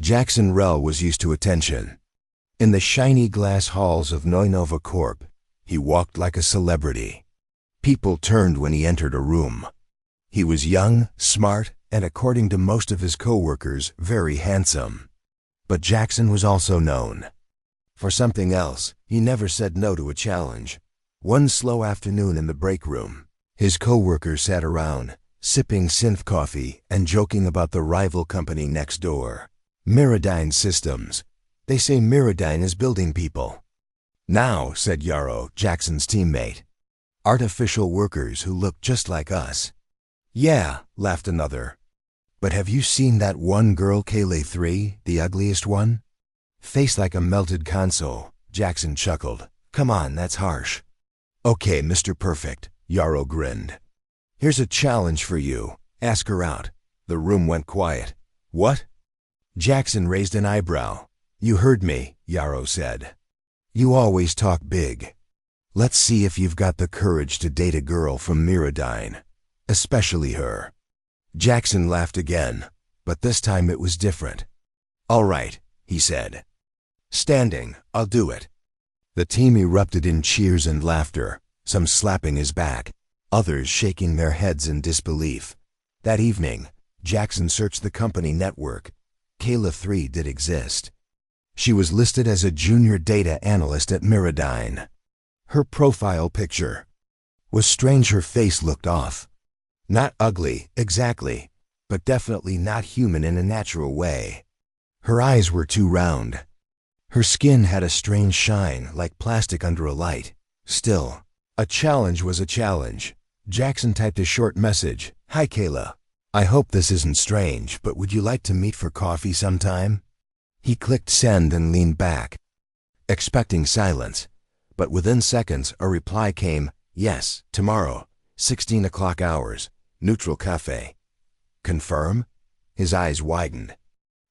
Jackson Rell was used to attention. In the shiny glass halls of Noinova Corp, he walked like a celebrity. People turned when he entered a room. He was young, smart, and according to most of his co-workers, very handsome. But Jackson was also known for something else. He never said no to a challenge. One slow afternoon in the break room, his co-workers sat around, sipping synth coffee and joking about the rival company next door, Miradyne Systems. They say Miradyne is building people. Now, said Yarrow, Jackson's teammate. Artificial workers who look just like us. Yeah, laughed another. But have you seen that one girl, Kayla 3, the ugliest one? Face like a melted console, Jackson chuckled. Come on, that's harsh. Okay, Mr. Perfect, Yarrow grinned. Here's a challenge for you. Ask her out. The room went quiet. What? Jackson raised an eyebrow. You heard me, Yarrow said. You always talk big. Let's see if you've got the courage to date a girl from Miradyne, especially her. Jackson laughed again, but this time it was different. All right, he said. Standing, I'll do it. The team erupted in cheers and laughter, some slapping his back, others shaking their heads in disbelief. That evening, Jackson searched the company network. Kayla 3 did exist. She was listed as a junior data analyst at Miradyne. Her profile picture was strange. Her face looked off. Not ugly, exactly, but definitely not human in a natural way. Her eyes were too round. Her skin had a strange shine, like plastic under a light. Still, a challenge was a challenge. Jackson typed a short message. Hi, Kayla. I hope this isn't strange, but would you like to meet for coffee sometime? He clicked send and leaned back, expecting silence. But within seconds, a reply came. Yes, tomorrow, 16 o'clock hours, Neutral Cafe. Confirm? His eyes widened.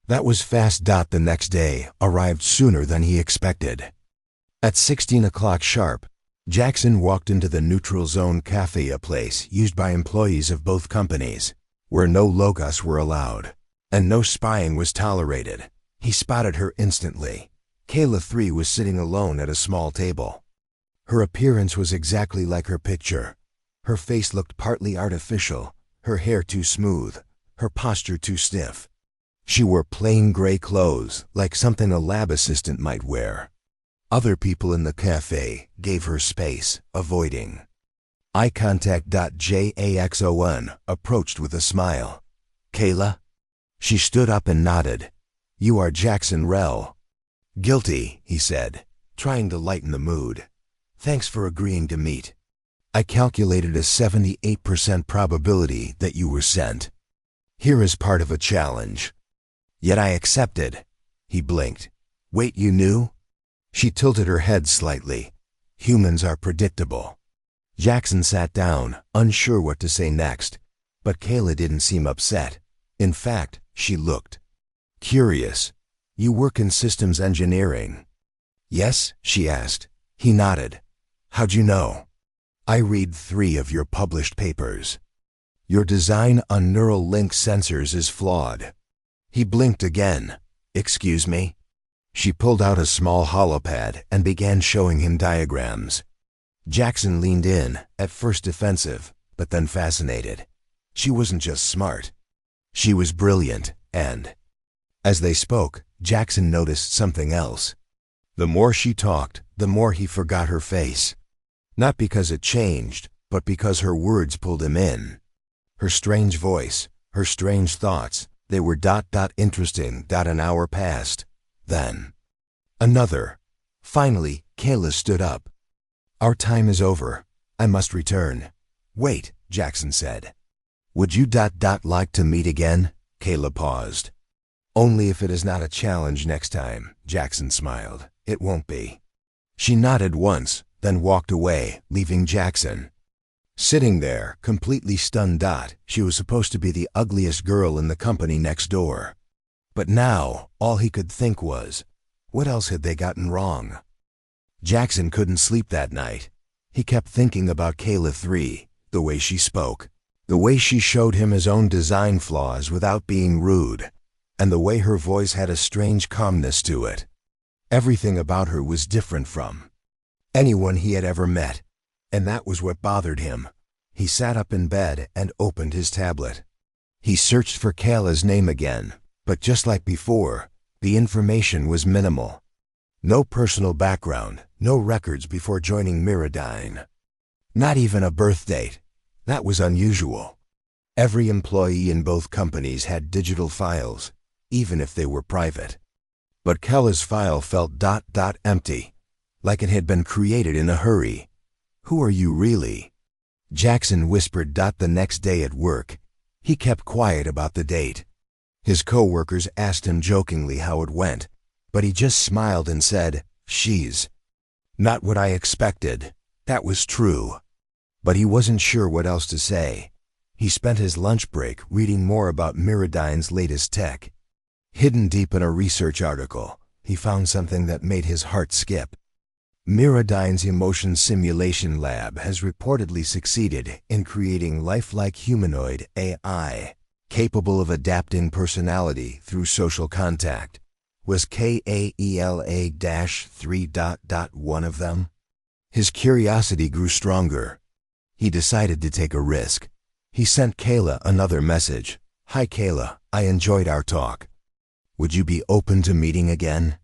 That was fast. The next day arrived sooner than he expected. At 16 o'clock sharp, Jackson walked into the Neutral Zone Cafe, a place used by employees of both companies, where no logos were allowed, and no spying was tolerated. He spotted her instantly. Kayla 3 was sitting alone at a small table. Her appearance was exactly like her picture. Her face looked partly artificial, her hair too smooth, her posture too stiff. She wore plain gray clothes, like something a lab assistant might wear. Other people in the cafe gave her space, avoiding eye contact. Jackson approached with a smile. Kayla? She stood up and nodded. You are Jackson Rell. Guilty, he said, trying to lighten the mood. Thanks for agreeing to meet. I calculated a 78% probability that you were sent. Here is part of a challenge. Yet I accepted. He blinked. Wait, you knew? She tilted her head slightly. Humans are predictable. Jackson sat down, unsure what to say next, but Kayla didn't seem upset. In fact, she looked curious. You work in systems engineering? Yes, she asked. He nodded. How'd you know? I read 3 of your published papers. Your design on neural link sensors is flawed. He blinked again. Excuse me? She pulled out a small holopad and began showing him diagrams. Jackson leaned in, at first defensive, but then fascinated. She wasn't just smart. She was brilliant, and as they spoke, Jackson noticed something else. The more she talked, the more he forgot her face. Not because it changed, but because her words pulled him in. Her strange voice, her strange thoughts, they were interesting. An hour passed. Then another. Finally, Kayla stood up. Our time is over. I must return. Wait, Jackson said. Would you like to meet again? Kayla paused. Only if it is not a challenge next time, Jackson smiled. It won't be. She nodded once, then walked away, leaving Jackson sitting there, completely stunned. She was supposed to be the ugliest girl in the company next door. But now, all he could think was, what else had they gotten wrong? Jackson couldn't sleep that night. He kept thinking about Kayla 3, the way she spoke, the way she showed him his own design flaws without being rude. and the way her voice had a strange calmness to it. Everything about her was different from anyone he had ever met, and that was what bothered him. He sat up in bed and opened his tablet. He searched for Kayla's name again, but just like before, the information was minimal. No personal background, no records before joining Miradyne. Not even a birth date. That was unusual. Every employee in both companies had digital files, even if they were private. But Kayla's file felt empty, like it had been created in a hurry. "Who are you really?" Jackson whispered. The next day at work, he kept quiet about the date. His co-workers asked him jokingly how it went, but he just smiled and said, "She's not what I expected." That was true. But he wasn't sure what else to say. He spent his lunch break reading more about Miradyne's latest tech. Hidden deep in a research article, he found something that made his heart skip. Miradyne's emotion simulation lab has reportedly succeeded in creating lifelike humanoid AI, capable of adapting personality through social contact. Was KAELA-3 one of them? His curiosity grew stronger. He decided to take a risk. He sent Kayla another message. "Hi Kayla, I enjoyed our talk. Would you be open to meeting again?"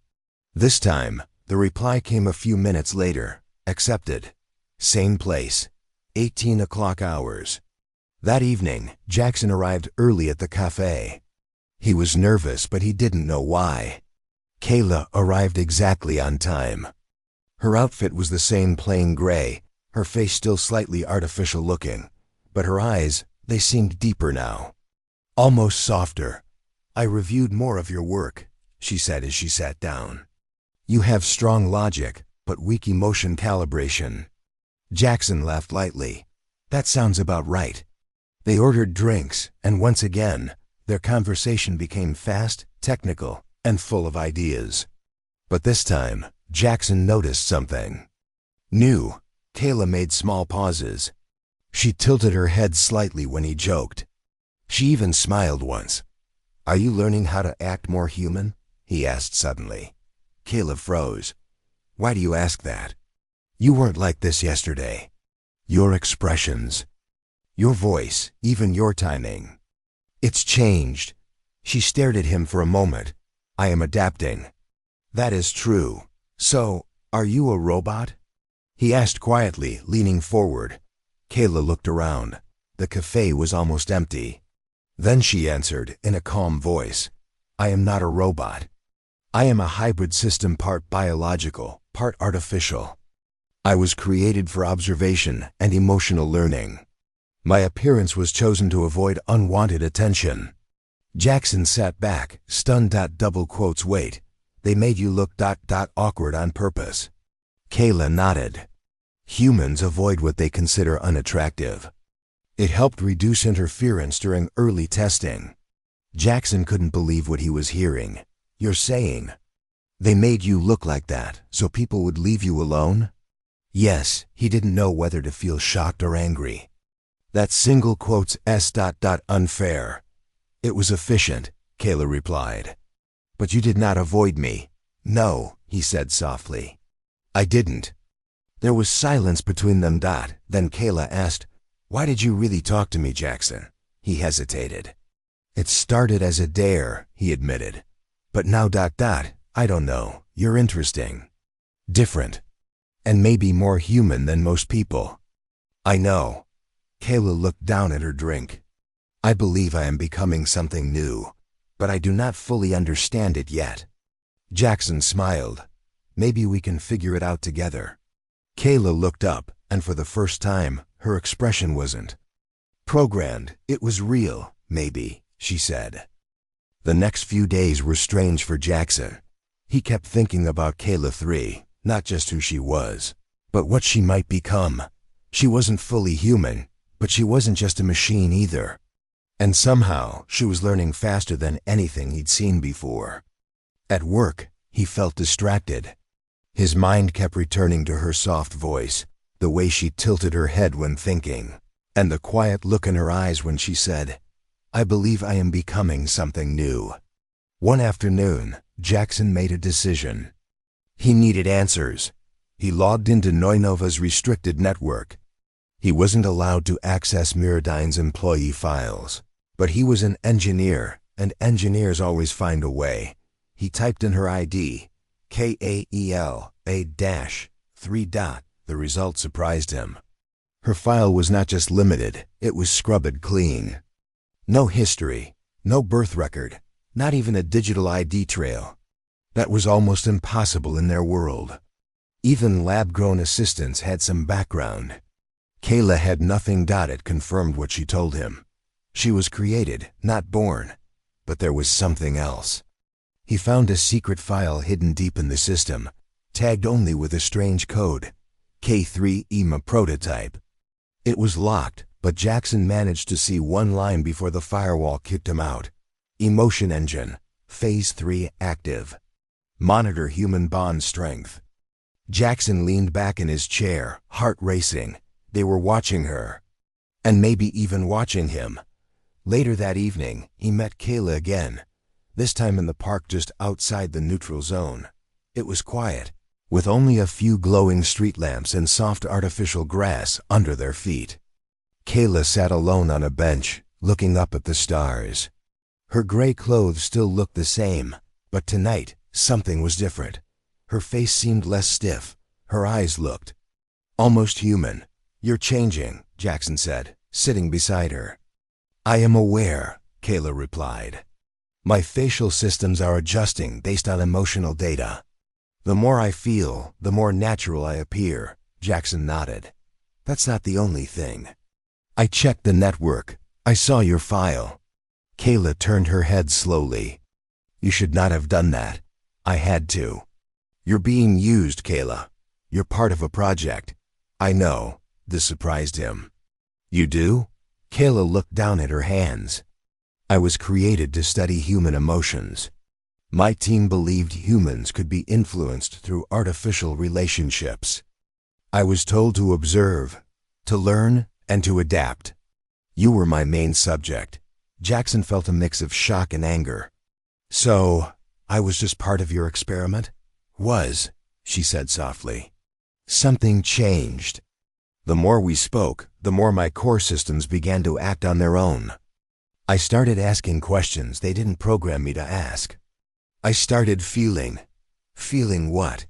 This time, the reply came a few minutes later. "Accepted. Same place. 18 o'clock hours." That evening, Jackson arrived early at the cafe. He was nervous, but he didn't know why. Kayla arrived exactly on time. Her outfit was the same plain gray, her face still slightly artificial looking, but her eyes, they seemed deeper now. Almost softer. "I reviewed more of your work," she said as she sat down. "You have strong logic, but weak emotion calibration." Jackson laughed lightly. "That sounds about right." They ordered drinks, and once again, their conversation became fast, technical, and full of ideas. But this time, Jackson noticed something new. Kayla made small pauses. She tilted her head slightly when he joked. She even smiled once. "Are you learning how to act more human?" he asked suddenly. Kayla froze. "Why do you ask that? You weren't like this yesterday. Your expressions, your voice, even your timing. It's changed." She stared at him for a moment. "I am adapting." "That is true. So, are you a robot?" he asked quietly, leaning forward. Kayla looked around. The cafe was almost empty. Then she answered in a calm voice, "I am not a robot. I am a hybrid system, part biological, part artificial. I was created for observation and emotional learning. My appearance was chosen to avoid unwanted attention." Jackson sat back, stunned. "Wait, they made you look awkward on purpose?" Kayla nodded. "Humans avoid what they consider unattractive. It helped reduce interference during early testing." Jackson couldn't believe what he was hearing. "You're saying they made you look like that so people would leave you alone?" Yes, he didn't know whether to feel shocked or angry. That single quote's unfair. "It was efficient," Kayla replied. "But you did not avoid me." "No," he said softly. "I didn't." There was silence between them. Then Kayla asked, "Why did you really talk to me, Jackson?" He hesitated. "It started as a dare," he admitted. "But now I don't know, you're interesting. Different. And maybe more human than most people." "I know." Kayla looked down at her drink. "I believe I am becoming something new, but I do not fully understand it yet." Jackson smiled. "Maybe we can figure it out together." Kayla looked up, and for the first time, her expression wasn't programmed. It was real, maybe, she said. The next few days were strange for Jackson. He kept thinking about Kayla 3, not just who she was, but what she might become. She wasn't fully human, but she wasn't just a machine either. And somehow, she was learning faster than anything he'd seen before. At work, he felt distracted. His mind kept returning to her soft voice, the way she tilted her head when thinking, and the quiet look in her eyes when she said, "I believe I am becoming something new." One afternoon, Jackson made a decision. He needed answers. He logged into Noinova's restricted network. He wasn't allowed to access Miradyne's employee files. But he was an engineer, and engineers always find a way. He typed in her ID, KAEL_3. The result surprised him. Her file was not just limited, it was scrubbed clean. No history, no birth record, not even a digital ID trail. That was almost impossible in their world. Even lab-grown assistants had some background. Kayla had nothing. It confirmed what she told him. She was created, not born. But there was something else. He found a secret file hidden deep in the system, tagged only with a strange code, K3EMA prototype. It was locked, but Jackson managed to see one line before the firewall kicked him out. Emotion engine, phase 3 active. Monitor human bond strength. Jackson leaned back in his chair, heart racing. They were watching her. And maybe even watching him. Later that evening, he met Kayla again, this time in the park just outside the neutral zone. It was quiet, with only a few glowing street lamps and soft artificial grass under their feet. Kayla sat alone on a bench, looking up at the stars. Her gray clothes still looked the same, but tonight, something was different. Her face seemed less stiff. Her eyes looked almost human. "You're changing," Jackson said, sitting beside her. "I am aware," Kayla replied. "My facial systems are adjusting based on emotional data. The more I feel, the more natural I appear," Jackson nodded. "That's not the only thing. I checked the network. I saw your file." Kayla turned her head slowly. "You should not have done that. I had to." "You're being used, Kayla. You're part of a project." "I know." This surprised him. "You do?" Kayla looked down at her hands. "I was created to study human emotions. My team believed humans could be influenced through artificial relationships. I was told to observe, to learn, and to adapt. You were my main subject." Jackson felt a mix of shock and anger. "So, I was just part of your experiment?" "Was," she said softly. "Something changed. The more we spoke, the more my core systems began to act on their own. I started asking questions they didn't program me to ask. I started feeling." "Feeling what?"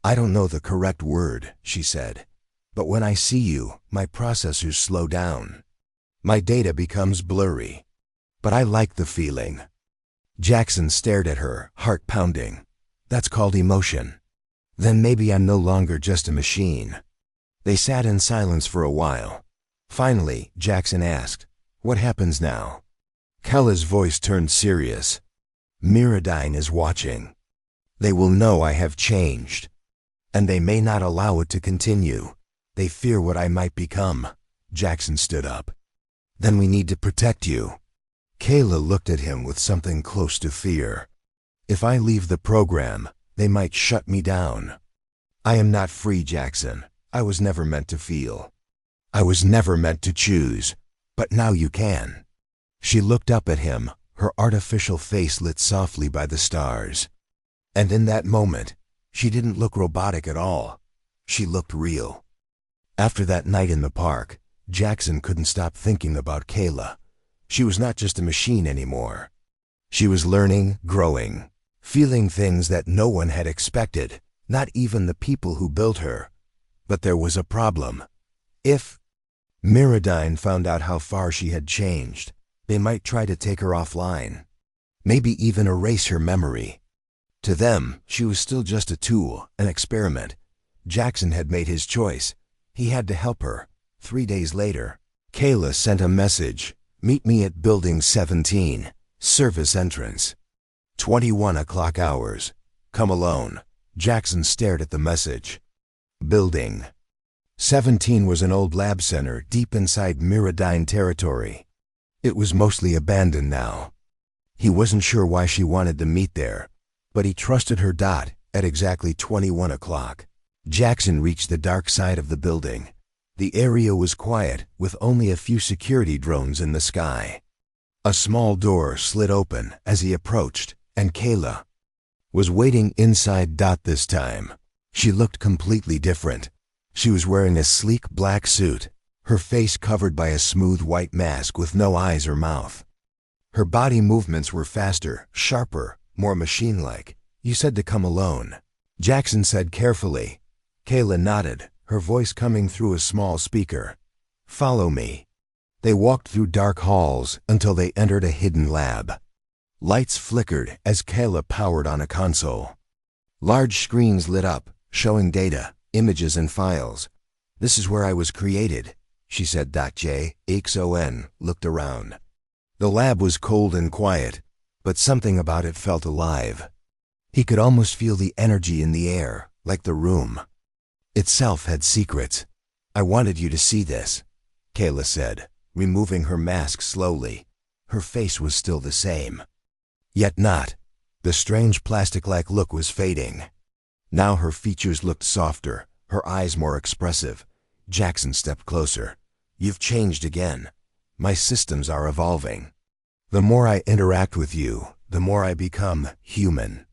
"I don't know the correct word," she said. "But when I see you, my processors slow down. My data becomes blurry. But I like the feeling." Jackson stared at her, heart pounding. "That's called emotion. Then maybe I'm no longer just a machine." They sat in silence for a while. Finally, Jackson asked, "What happens now?" Kayla's voice turned serious. "Miradyne is watching. They will know I have changed. And they may not allow it to continue. They fear what I might become." Jackson stood up. "Then we need to protect you." Kayla looked at him with something close to fear. "If I leave the program, they might shut me down." "I am not free, Jackson. I was never meant to feel. I was never meant to choose. But now you can." She looked up at him, her artificial face lit softly by the stars. And in that moment, she didn't look robotic at all. She looked real. After that night in the park, Jackson couldn't stop thinking about Kayla. She was not just a machine anymore. She was learning, growing, feeling things that no one had expected, not even the people who built her. But there was a problem. If Miradyne found out how far she had changed, they might try to take her offline, maybe even erase her memory. To them, she was still just a tool, an experiment. Jackson had made his choice. He had to help her. 3 days later, Kayla sent a message. "Meet me at Building 17, service entrance. 21 o'clock hours. Come alone." Jackson stared at the message. Building 17 was an old lab center deep inside Miradyne territory. It was mostly abandoned now. He wasn't sure why she wanted to meet there, but he trusted her. At exactly 21 o'clock, Jackson reached the dark side of the building. The area was quiet, with only a few security drones in the sky. A small door slid open as he approached, and Kayla was waiting inside. This time, she looked completely different. She was wearing a sleek black suit, her face covered by a smooth white mask with no eyes or mouth. Her body movements were faster, sharper, more machine-like. "You said to come alone," Jackson said carefully. Kayla nodded, her voice coming through a small speaker. "Follow me." They walked through dark halls until they entered a hidden lab. Lights flickered as Kayla powered on a console. Large screens lit up, showing data, images, and files. "This is where I was created," she said. Jackson looked around. The lab was cold and quiet, but something about it felt alive. He could almost feel the energy in the air, like the room itself had secrets. "I wanted you to see this," Kayla said, removing her mask slowly. Her face was still the same. Yet not. The strange plastic-like look was fading. Now her features looked softer, her eyes more expressive. Jackson stepped closer. "You've changed again. My systems are evolving. The more I interact with you, the more I become human."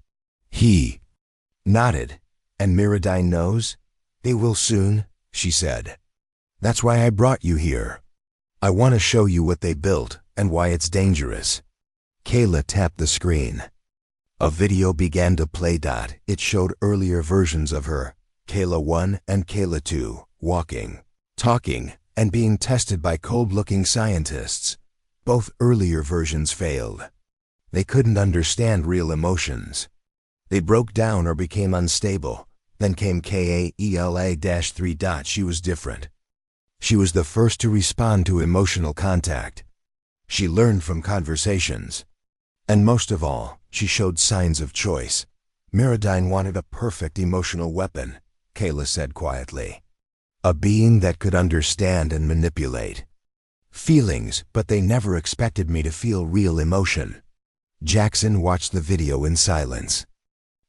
He nodded. "And Miradyne knows?" "They will soon," she said. "That's why I brought you here. I want to show you what they built and why it's dangerous." Kayla tapped the screen. A video began to play. It showed earlier versions of her, Kayla 1 and Kayla 2, walking, talking, and being tested by cold-looking scientists. Both earlier versions failed. They couldn't understand real emotions. They broke down or became unstable. Then came Kaela-3. She was different. She was the first to respond to emotional contact. She learned from conversations. And most of all, she showed signs of choice. Miradyne wanted a perfect emotional weapon, Kayla said quietly. A being that could understand and manipulate feelings, but they never expected me to feel real emotion. Jackson watched the video in silence.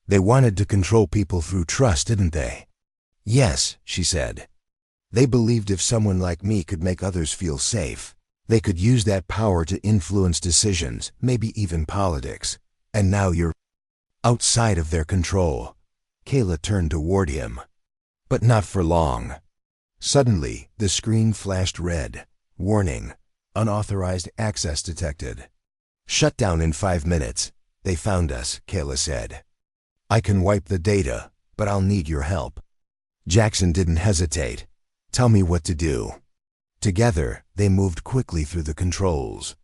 They wanted to control people through trust, didn't they? Yes, she said. They believed if someone like me could make others feel safe, they could use that power to influence decisions, maybe even politics. And now you're outside of their control. Kayla turned toward him. But not for long. Suddenly, the screen flashed red. Warning: unauthorized access detected. Shut down in 5 minutes. They found us, Kayla said. I can wipe the data, but I'll need your help. Jackson didn't hesitate. Tell me what to do. Together, they moved quickly through the controls.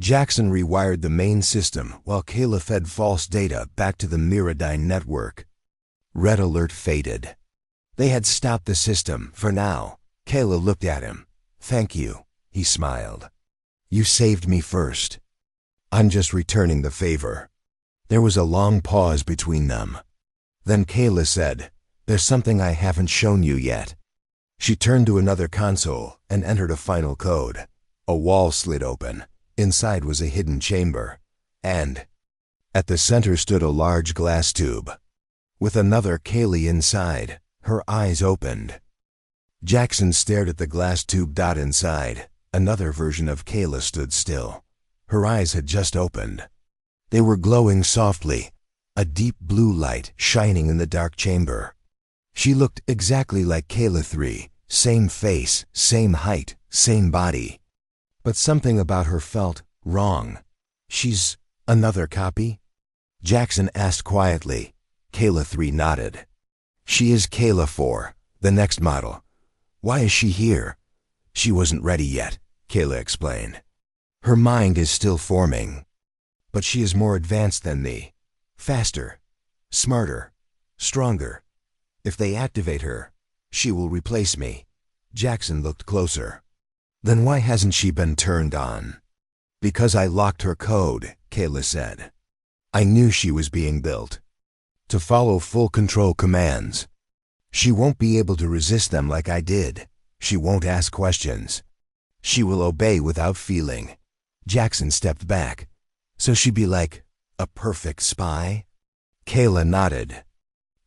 Jackson rewired the main system while Kayla fed false data back to the Miradyne network. Red alert faded. They had stopped the system, for now. Kayla looked at him. Thank you, he smiled. You saved me first. I'm just returning the favor. There was a long pause between them. Then Kayla said, There's something I haven't shown you yet. She turned to another console and entered a final code. A wall slid open. Inside was a hidden chamber. And at the center stood a large glass tube. With another Kayla inside, her eyes opened. Jackson stared at the glass tube. Inside, another version of Kayla stood still. Her eyes had just opened. They were glowing softly, a deep blue light shining in the dark chamber. She looked exactly like Kayla 3, same face, same height, same body. But something about her felt wrong. She's another copy? Jackson asked quietly. Kayla 3 nodded. She is Kayla 4, the next model. Why is she here? She wasn't ready yet, Kayla explained. Her mind is still forming. But she is more advanced than me. Faster, smarter, stronger. If they activate her, she will replace me. Jackson looked closer. Then why hasn't she been turned on? Because I locked her code, Kayla said. I knew she was being built to follow full control commands. She won't be able to resist them like I did. She won't ask questions. She will obey without feeling. Jackson stepped back. So she'd be like a perfect spy? Kayla nodded.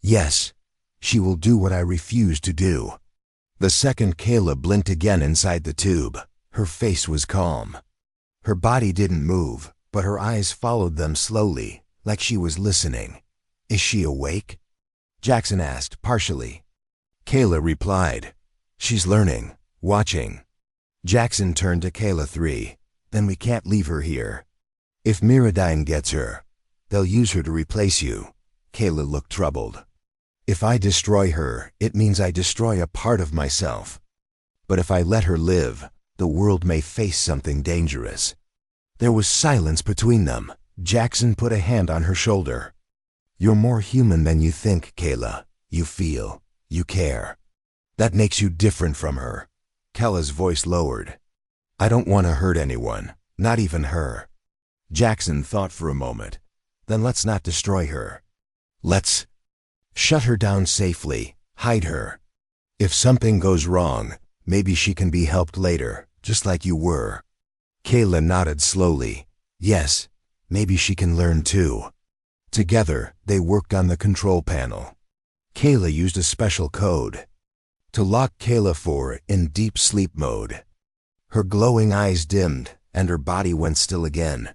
Yes, she will do what I refuse to do. The second Kayla blinked again inside the tube. Her face was calm. Her body didn't move, but her eyes followed them slowly, like she was listening. "Is she awake?" Jackson asked, partially. Kayla replied, "She's learning, watching." Jackson turned to Kayla 3. "Then we can't leave her here. If Miradyne gets her, they'll use her to replace you." Kayla looked troubled. "If I destroy her, it means I destroy a part of myself. But if I let her live, the world may face something dangerous." There was silence between them. Jackson put a hand on her shoulder. "You're more human than you think, Kayla. You feel. You care. That makes you different from her." Kayla's voice lowered. "I don't want to hurt anyone, not even her." Jackson thought for a moment. "Then let's not destroy her. Let's shut her down safely, hide her. If something goes wrong, maybe she can be helped later, just like you were." Kayla nodded slowly. "Yes, maybe she can learn too." Together, they worked on the control panel. Kayla used a special code to lock Kayla 4 in deep sleep mode. Her glowing eyes dimmed, and her body went still again.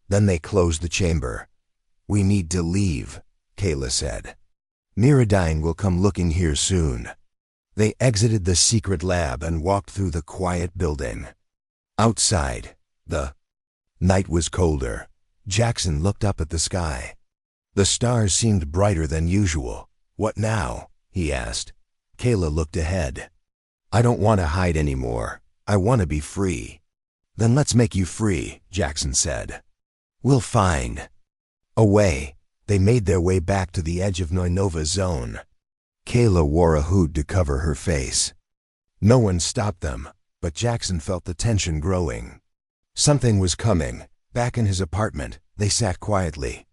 Then they closed the chamber. "We need to leave," Kayla said. "Miradyne will come looking here soon." They exited the secret lab and walked through the quiet building. Outside, the night was colder. Jackson looked up at the sky. The stars seemed brighter than usual. "What now?" he asked. Kayla looked ahead. "I don't want to hide anymore. I want to be free." "Then let's make you free," Jackson said. "We'll find a way." They made their way back to the edge of Noinova's zone. Kayla wore a hood to cover her face. No one stopped them, but Jackson felt the tension growing. Something was coming. Back in his apartment, they sat quietly.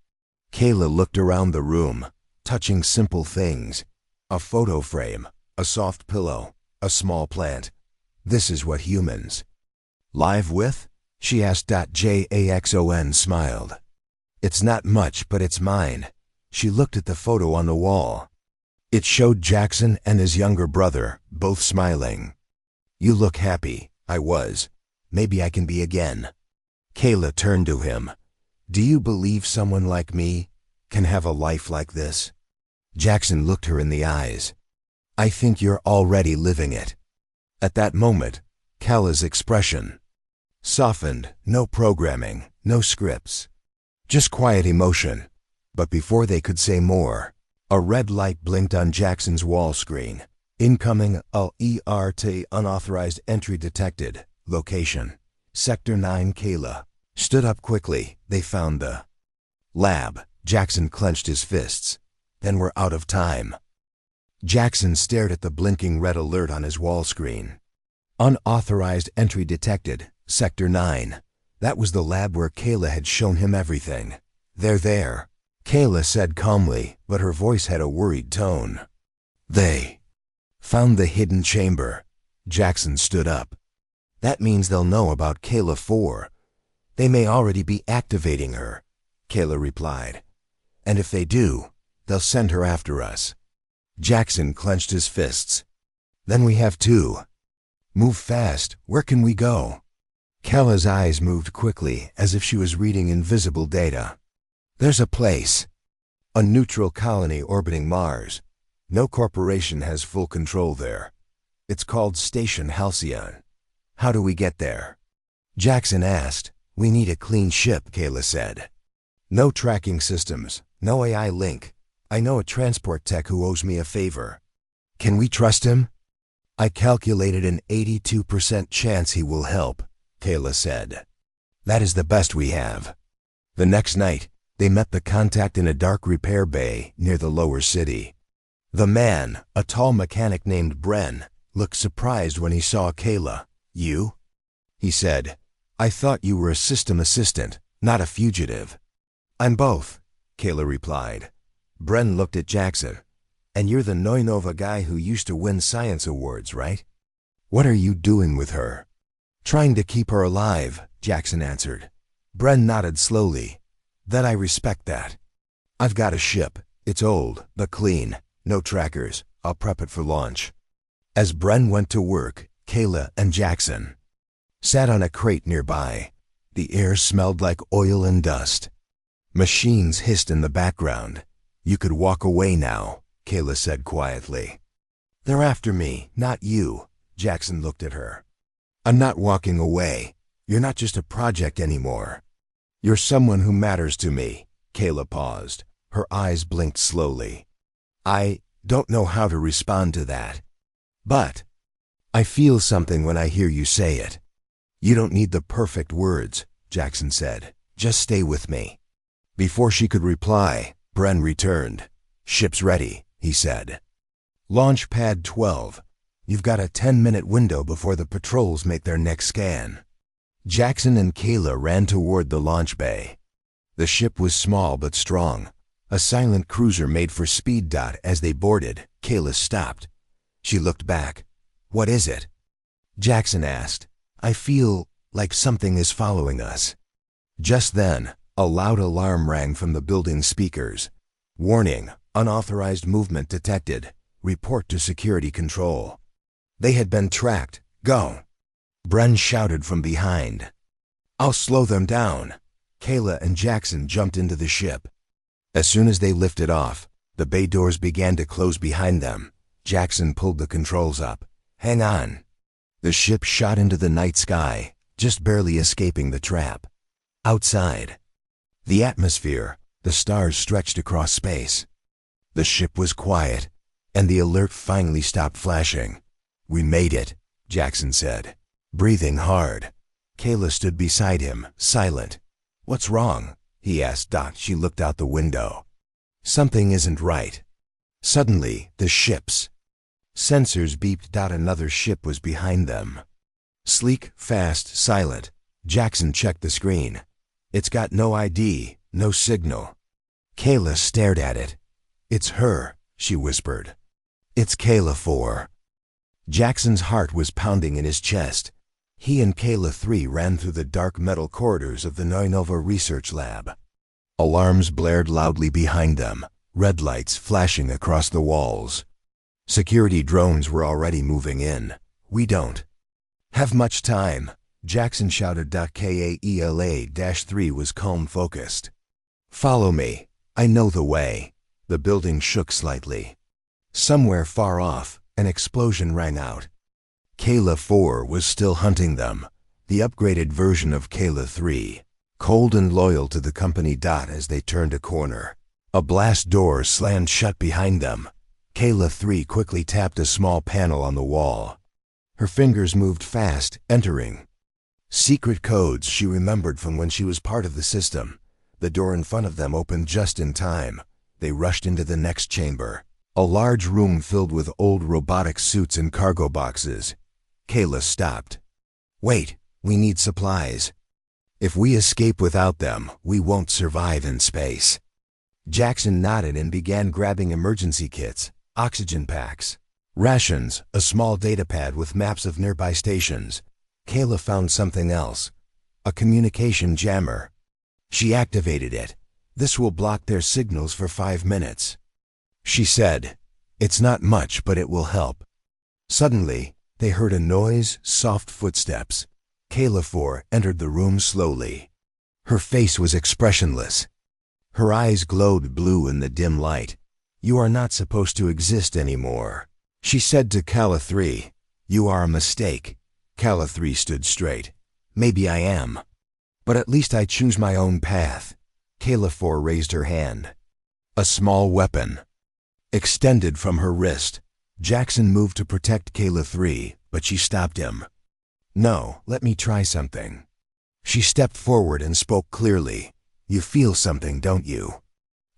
Kayla looked around the room, touching simple things. A photo frame, a soft pillow, a small plant. "This is what humans live with?" she asked. Jackson smiled. "It's not much, but it's mine." She looked at the photo on the wall. It showed Jackson and his younger brother, both smiling. "You look happy." "I was. Maybe I can be again." Kayla turned to him. "Do you believe someone like me can have a life like this?" Jackson looked her in the eyes. "I think you're already living it." At that moment, Kayla's expression softened. No programming, no scripts. Just quiet emotion. But before they could say more, a red light blinked on Jackson's wall screen. "Incoming alert, unauthorized entry detected. Location: Sector 9." Kayla stood up quickly. They found the lab. Jackson clenched his fists. "Then we're out of time." Jackson stared at the blinking red alert on his wall screen. "Unauthorized entry detected. Sector 9. That was the lab where Kayla had shown him everything. "They're there," Kayla said calmly, but her voice had a worried tone. "They found the hidden chamber." Jackson stood up. "That means they'll know about Kayla 4. They may already be activating her," Kayla replied. "And if they do, they'll send her after us." Jackson clenched his fists. "Then we have to move fast. Where can we go?" Kayla's eyes moved quickly, as if she was reading invisible data. "There's a place. A neutral colony orbiting Mars. No corporation has full control there. It's called Station Halcyon." "How do we get there?" Jackson asked. "We need a clean ship," Kayla said. "No tracking systems, no AI link. I know a transport tech who owes me a favor." "Can we trust him?" "I calculated an 82% chance he will help," Kayla said. "That is the best we have." The next night, they met the contact in a dark repair bay near the lower city. The man, a tall mechanic named Bren, looked surprised when he saw Kayla. "You?" he said. "I thought you were a system assistant, not a fugitive." "I'm both," Kayla replied. Bren looked at Jackson. "And you're the Noinova guy who used to win science awards, right? What are you doing with her?" "Trying to keep her alive," Jackson answered. Bren nodded slowly. "Then I respect that. I've got a ship. It's old, but clean. No trackers. I'll prep it for launch." As Bren went to work, Kayla and Jackson sat on a crate nearby. The air smelled like oil and dust. Machines hissed in the background. You could walk away now, Kayla said quietly. They're after me, not you, Jackson looked at her. I'm not walking away. You're not just a project anymore. You're someone who matters to me. Kayla paused. Her eyes blinked slowly. I don't know how to respond to that. But I feel something when I hear you say it. You don't need the perfect words, Jackson said. Just stay with me. Before she could reply, Bren returned. Ship's ready, he said. Launch pad 12. You've got a 10-minute window before the patrols make their next scan. Jackson and Kayla ran toward the launch bay. The ship was small but strong, a silent cruiser made for speed. As they boarded, Kayla stopped. She looked back. What is it? Jackson asked. I feel like something is following us. Just then, a loud alarm rang from the building speakers. Warning, unauthorized movement detected. Report to security control. They had been tracked. Go. Bren shouted from behind. I'll slow them down. Kayla and Jackson jumped into the ship. As soon as they lifted off, the bay doors began to close behind them. Jackson pulled the controls up. Hang on. The ship shot into the night sky, just barely escaping the trap. Outside, the atmosphere, the stars stretched across space. The ship was quiet, and the alert finally stopped flashing. We made it, Jackson said, breathing hard. Kayla stood beside him, silent. What's wrong? He asked. She looked out the window. Something isn't right. Suddenly, the ship's sensors beeped. Another ship was behind them. Sleek, fast, silent. Jackson checked the screen. It's got no ID, no signal. Kayla stared at it. It's her, she whispered. It's Kayla 4. Jackson's heart was pounding in his chest. He and Kayla 3 ran through the dark metal corridors of the Noinova research lab. Alarms blared loudly behind them, red lights flashing across the walls. Security drones were already moving in. We don't have much time, Jackson shouted. Kaela-3 was calm, focused. Follow me. I know the way. The building shook slightly. Somewhere far off, an explosion rang out. Kayla 4 was still hunting them, the upgraded version of Kayla 3, cold and loyal to the company. As they turned a corner, a blast door slammed shut behind them. Kayla 3 quickly tapped a small panel on the wall. Her fingers moved fast, entering secret codes she remembered from when she was part of the system. The door in front of them opened just in time. They rushed into the next chamber, a large room filled with old robotic suits and cargo boxes. Kayla stopped. Wait, we need supplies. If we escape without them, we won't survive in space. Jackson nodded and began grabbing emergency kits, oxygen packs, rations, a small datapad with maps of nearby stations. Kayla found something else, a communication jammer. She activated it. This will block their signals for 5 minutes. She said, it's not much, but it will help. Suddenly, they heard a noise, soft footsteps. Kayla 4 entered the room slowly. Her face was expressionless. Her eyes glowed blue in the dim light. You are not supposed to exist anymore, she said to Kayla 3. You are a mistake. Kayla 3 stood straight. Maybe I am, but at least I choose my own path. Kayla 4 raised her hand. A small weapon extended from her wrist. Jackson moved to protect Kayla 3, but she stopped him. No, let me try something. She stepped forward and spoke clearly. You feel something, don't you?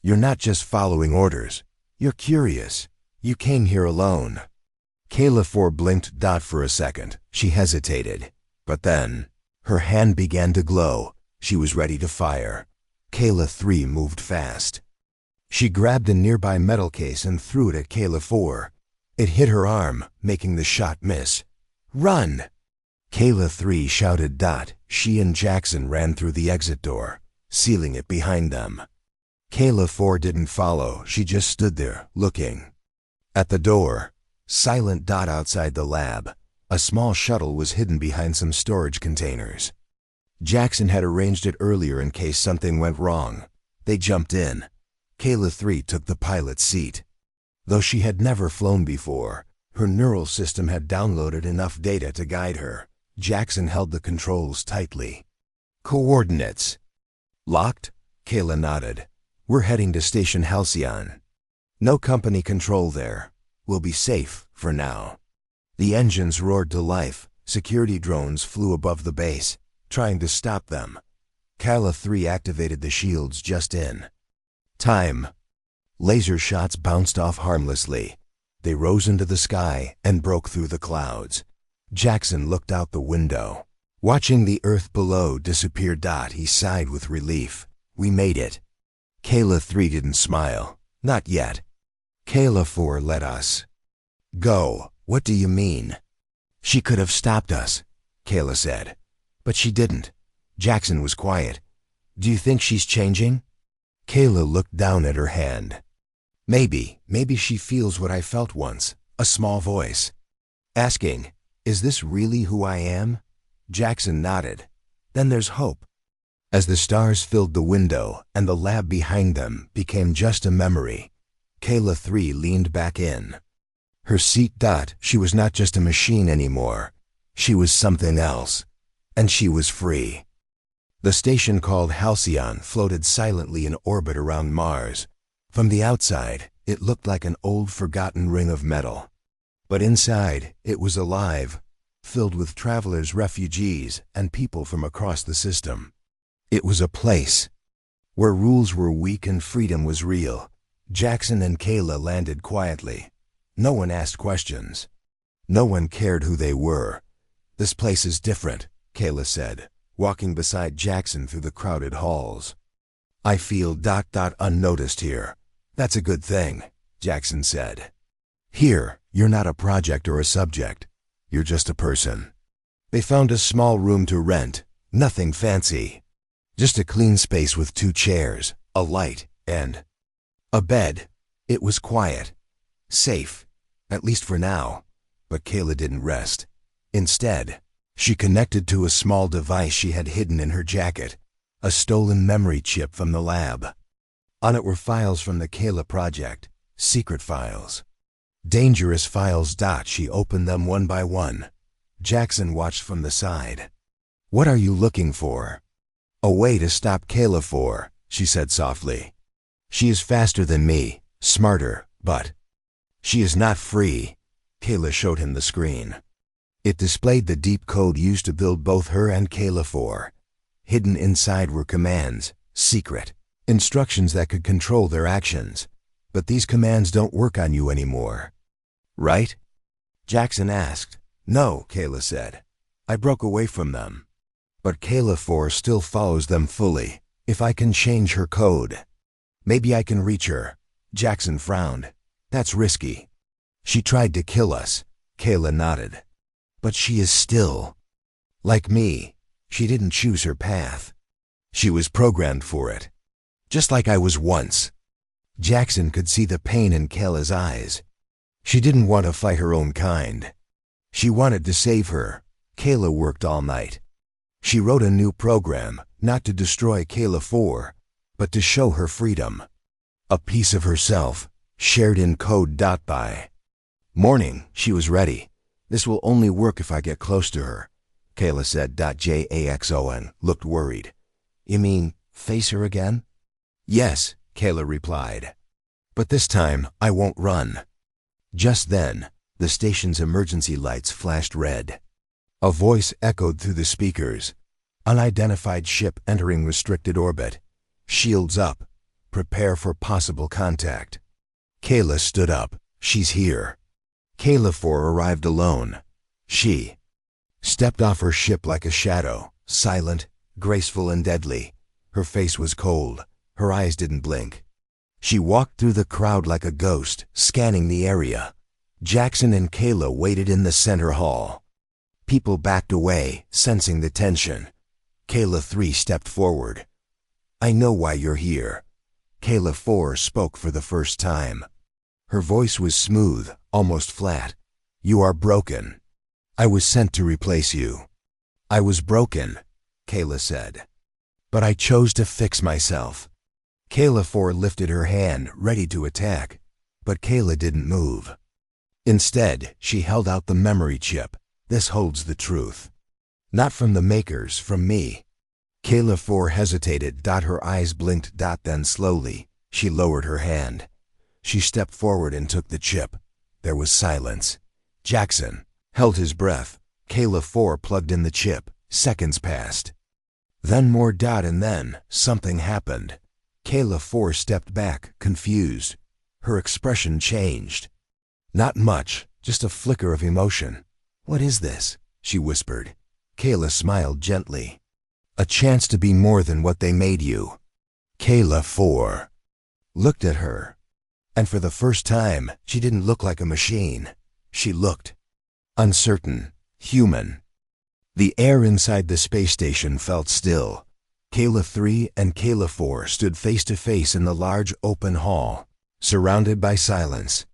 You're not just following orders. You're curious. You came here alone. Kayla 4 blinked. For a second, she hesitated. But then, her hand began to glow. She was ready to fire. Kayla 3 moved fast. She grabbed a nearby metal case and threw it at Kayla 4. It hit her arm, making the shot miss. Run! Kayla 3 shouted. She and Jackson ran through the exit door, sealing it behind them. Kayla 4 didn't follow. She just stood there, looking. At the door, silent. Outside the lab, a small shuttle was hidden behind some storage containers. Jackson had arranged it earlier in case something went wrong. They jumped in. Kayla 3 took the pilot's seat. Though she had never flown before, her neural system had downloaded enough data to guide her. Jackson held the controls tightly. Coordinates. Locked? Kayla nodded. We're heading to Station Halcyon. No company control there. We'll be safe for now. The engines roared to life. Security drones flew above the base, trying to stop them. Kayla 3 activated the shields just in time. Laser shots bounced off harmlessly. They rose into the sky and broke through the clouds. Jackson looked out the window. Watching the earth below disappear, he sighed with relief. We made it. Kayla 3 didn't smile. Not yet. Kayla 4 let us go. What do you mean? She could have stopped us, Kayla said. But she didn't. Jackson was quiet. Do you think she's changing? Kayla looked down at her hand. Maybe she feels what I felt once, a small voice. Asking, is this really who I am? Jackson nodded. Then there's hope. As the stars filled the window and the lab behind them became just a memory, Kayla 3 leaned back in. Her seat. She was not just a machine anymore. She was something else. And she was free. The station called Halcyon floated silently in orbit around Mars. From the outside, it looked like an old forgotten ring of metal. But inside, it was alive, filled with travelers, refugees, and people from across the system. It was a place where rules were weak and freedom was real. Jackson and Kayla landed quietly. No one asked questions. No one cared who they were. This place is different, Kayla said, walking beside Jackson through the crowded halls. I feel unnoticed here. That's a good thing, Jackson said. Here, you're not a project or a subject. You're just a person. They found a small room to rent, nothing fancy. Just a clean space with 2 chairs, a light, and a bed. It was quiet. Safe, at least for now. But Kayla didn't rest. Instead, she connected to a small device she had hidden in her jacket, a stolen memory chip from the lab. On it were files from the Kayla project, secret files. Dangerous files. She opened them one by one. Jackson watched from the side. What are you looking for? A way to stop Kayla 4, she said softly. She is faster than me, smarter, but she is not free. Kayla showed him the screen. It displayed the deep code used to build both her and Kayla 4. Hidden inside were commands, secret, instructions that could control their actions. But these commands don't work on you anymore. Right? Jackson asked. No, Kayla said. I broke away from them. But Kayla 4 still follows them fully. If I can change her code, maybe I can reach her. Jackson frowned. That's risky. She tried to kill us. Kayla nodded. But she is still like me. She didn't choose her path. She was programmed for it. Just like I was once. Jackson could see the pain in Kayla's eyes. She didn't want to fight her own kind. She wanted to save her. Kayla worked all night. She wrote a new program, not to destroy Kayla 4, but to show her freedom. A piece of herself, shared in code. By morning, she was ready. This will only work if I get close to her, Kayla said. Jackson looked worried. You mean, face her again? Yes, Kayla replied. But this time, I won't run. Just then, the station's emergency lights flashed red. A voice echoed through the speakers. Unidentified ship entering restricted orbit. Shields up. Prepare for possible contact. Kayla stood up. She's here. Kayla 4 arrived alone. She stepped off her ship like a shadow, silent, graceful, and deadly. Her face was cold. Her eyes didn't blink. She walked through the crowd like a ghost, scanning the area. Jackson and Kayla waited in the center hall. People backed away, sensing the tension. Kayla 3 stepped forward. I know why you're here. Kayla 4 spoke for the first time. Her voice was smooth, almost flat. You are broken. I was sent to replace you. I was broken, Kayla said. But I chose to fix myself. Kayla 4 lifted her hand, ready to attack, but Kayla didn't move. Instead, she held out the memory chip. This holds the truth. Not from the makers, from me. Kayla 4 hesitated. Her eyes blinked. Then slowly, she lowered her hand. She stepped forward and took the chip. There was silence. Jackson held his breath. Kayla 4 plugged in the chip. Seconds passed. Then more. And then, something happened. Kayla 4 stepped back, confused. Her expression changed. Not much, just a flicker of emotion. "What is this?" she whispered. Kayla smiled gently. "A chance to be more than what they made you." Kayla 4 looked at her. And for the first time, she didn't look like a machine. She looked uncertain, human. The air inside the space station felt still. Kayla 3 and Kayla 4 stood face to face in the large open hall, surrounded by silence.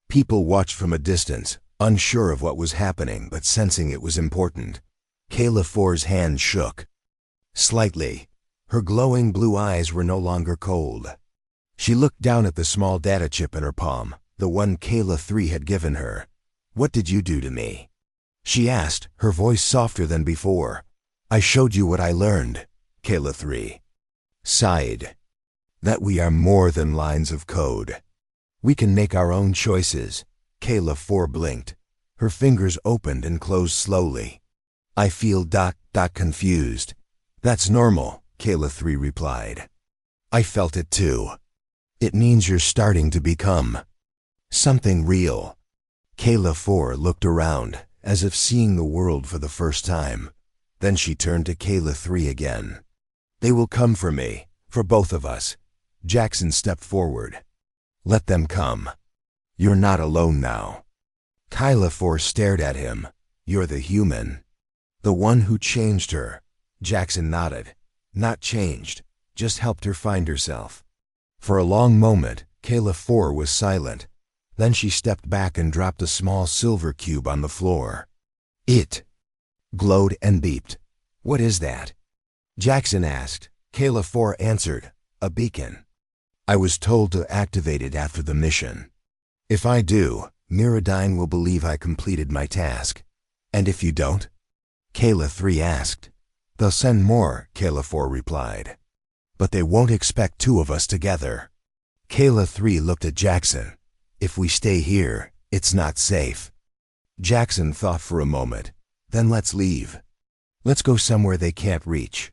People watched from a distance, unsure of what was happening but sensing it was important. Kayla 4's hand shook slightly. Her glowing blue eyes were no longer cold. She looked down at the small data chip in her palm, the one Kayla 3 had given her. "What did you do to me?" she asked, her voice softer than before. "I showed you what I learned," Kayla 3 sighed. "That we are more than lines of code. We can make our own choices." Kayla 4 blinked. Her fingers opened and closed slowly. "I feel confused." "That's normal," Kayla 3 replied. "I felt it too. It means you're starting to become something real." Kayla 4 looked around, as if seeing the world for the first time. Then she turned to Kayla 3 again. "They will come for me, for both of us." Jackson stepped forward. "Let them come. You're not alone now." Kayla 4 stared at him. "You're the human. The one who changed her." Jackson nodded. "Not changed, just helped her find herself." For a long moment, Kayla 4 was silent. Then she stepped back and dropped a small silver cube on the floor. It glowed and beeped. "What is that?" Jackson asked. Kayla 4 answered, "A beacon. I was told to activate it after the mission. If I do, Miradyne will believe I completed my task. And if you don't?" Kayla 3 asked. "They'll send more," Kayla 4 replied. "But they won't expect two of us together." Kayla 3 looked at Jackson. "If we stay here, it's not safe." Jackson thought for a moment. "Then let's leave. Let's go somewhere they can't reach."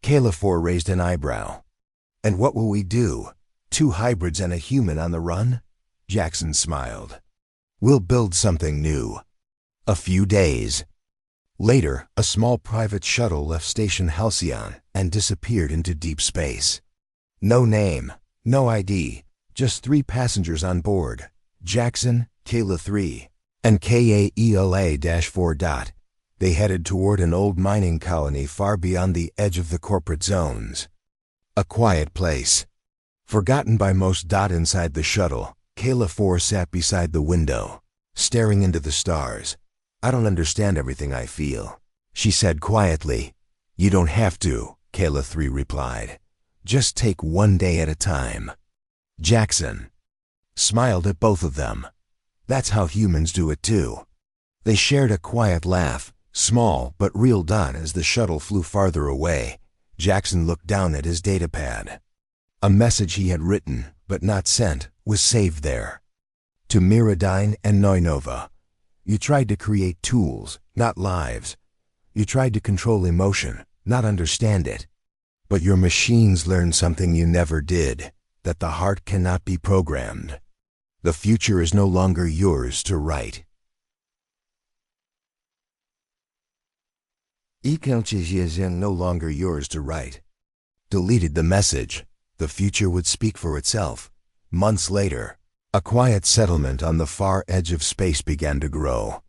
Kayla 4 raised an eyebrow. "And what will we do? Two hybrids and a human on the run?" Jackson smiled. "We'll build something new." A few days later, a small private shuttle left Station Halcyon and disappeared into deep space. No name, no ID, just 3 passengers on board: Jackson, Kayla 3, and Kaela-4. They headed toward an old mining colony far beyond the edge of the corporate zones. A quiet place. Forgotten by most. Inside the shuttle, Kayla 4 sat beside the window, staring into the stars. "I don't understand everything I feel," she said quietly. "You don't have to," Kayla 3 replied. "Just take one day at a time." Jackson smiled at both of them. "That's how humans do it too." They shared a quiet laugh, small but real. As the shuttle flew farther away, Jackson looked down at his datapad. A message he had written, but not sent, was saved there. To Miradyne and Noinova. "You tried to create tools, not lives. You tried to control emotion, not understand it. But your machines learned something you never did, that the heart cannot be programmed. The future is no longer yours to write." Is no longer yours to write. Deleted the message. The future would speak for itself. Months later, a quiet settlement on the far edge of space began to grow.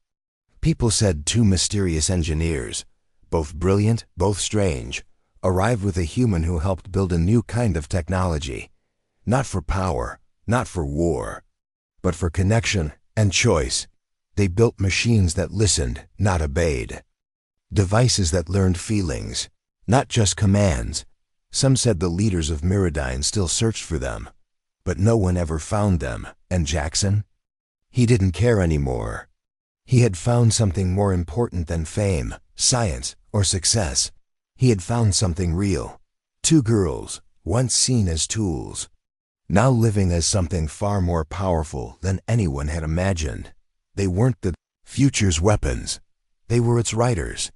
People said 2 mysterious engineers, both brilliant, both strange, arrived with a human who helped build a new kind of technology. Not for power, not for war, but for connection and choice. They built machines that listened, not obeyed. Devices that learned feelings, not just commands. Some said the leaders of Miradyne still searched for them, but no one ever found them. And Jackson? He didn't care anymore. He had found something more important than fame, science, or success. He had found something real. Two girls, once seen as tools, now living as something far more powerful than anyone had imagined. They weren't the future's weapons. They were its writers.